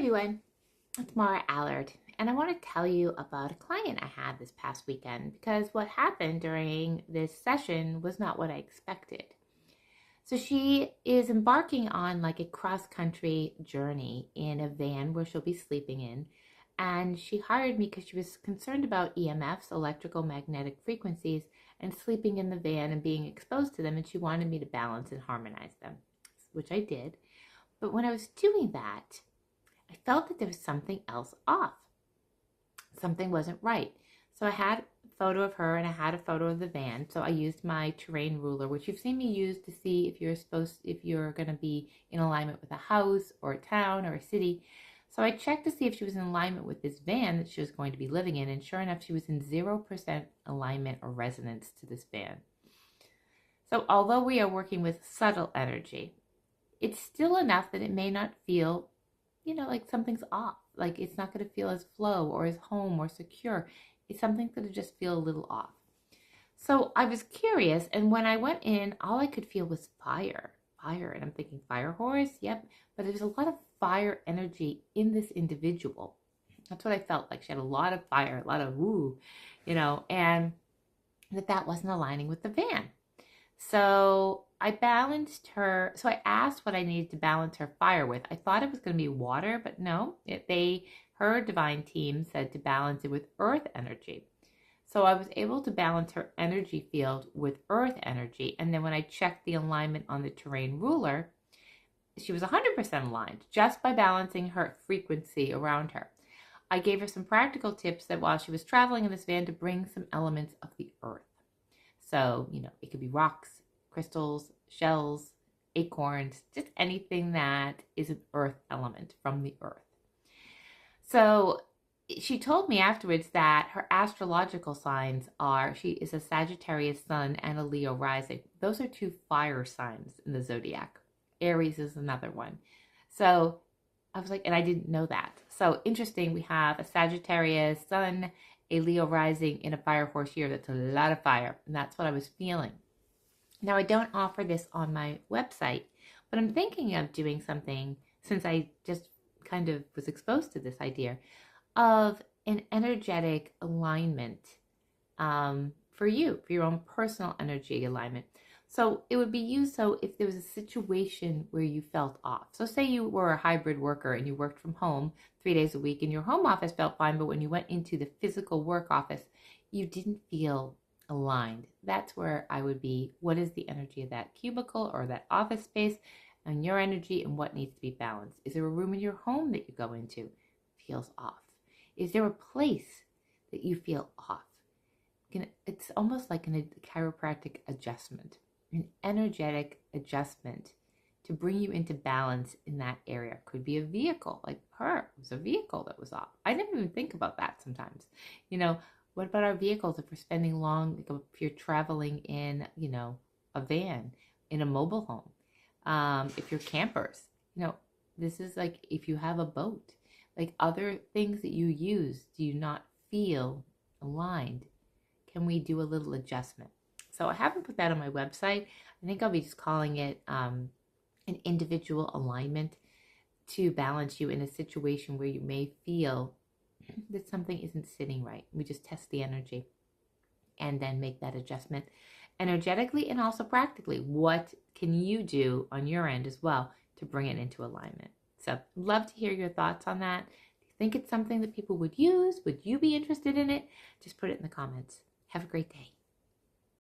Everyone, it's Mara Allard, and I want to tell you about a client I had this past weekend because what happened during this session was not what I expected. So she is embarking on like a cross-country journey in a van where she'll be sleeping in, and she hired me because she was concerned about EMFs, electrical magnetic frequencies, and sleeping in the van and being exposed to them, and she wanted me to balance and harmonize them, which I did. But when I was doing that, I felt that there was something else off. Something wasn't right. So I had a photo of her and I had a photo of the van. So I used my terrain ruler, which you've seen me use to see if you're going to be in alignment with a house or a town or a city. So I checked to see if she was in alignment with this van that she was going to be living in. And sure enough, she was in 0% alignment or resonance to this van. So although we are working with subtle energy, it's still enough that it may not feel like something's off. Like it's not going to feel as flow or as home or secure. It's something going to just feel a little off. So I was curious, and when I went in, all I could feel was fire. And I'm thinking fire horse, yep. But there's a lot of fire energy in this individual. That's what I felt like. She had a lot of fire, a lot of woo, and that wasn't aligning with the van. So I balanced her. So I asked what I needed to balance her fire with. I thought it was going to be water, but no. Her divine team said to balance it with earth energy. So I was able to balance her energy field with earth energy. And then when I checked the alignment on the terrain ruler, she was 100% aligned just by balancing her frequency around her. I gave her some practical tips that while she was traveling in this van to bring some elements of the earth. So, it could be rocks, crystals, shells, acorns, just anything that is an earth element from the earth. So she told me afterwards that her astrological signs she is a Sagittarius sun and a Leo rising. Those are two fire signs in the zodiac. Aries is another one. So I was like, and I didn't know that. So interesting, we have a Sagittarius sun, a Leo rising in a fire horse year. That's a lot of fire. And that's what I was feeling. Now, I don't offer this on my website, but I'm thinking of doing something since I just kind of was exposed to this idea of an energetic alignment for you, for your own personal energy alignment. So it would be used so if there was a situation where you felt off. So say you were a hybrid worker and you worked from home 3 days a week and your home office felt fine, but when you went into the physical work office, you didn't feel aligned. That's where I would be. What is the energy of that cubicle or that office space and your energy and what needs to be balanced? Is there a room in your home that you go into feels off? Is there a place that you feel off? It's almost like a chiropractic adjustment, an energetic adjustment to bring you into balance in that area. Could be a vehicle, like her. It was a vehicle that was off. I never even think about that sometimes. What about our vehicles if we're spending if you're traveling in, a van, in a mobile home, if you're campers, this is like if you have a boat, like other things that you use, do you not feel aligned? Can we do a little adjustment? So I haven't put that on my website. I think I'll be just calling it an individual alignment to balance you in a situation where you may feel that something isn't sitting right. We just test the energy and then make that adjustment energetically and also practically. What can you do on your end as well to bring it into alignment? So I'd love to hear your thoughts on that. Do you think it's something that people would use? Would you be interested in it? Just put it in the comments. Have a great day.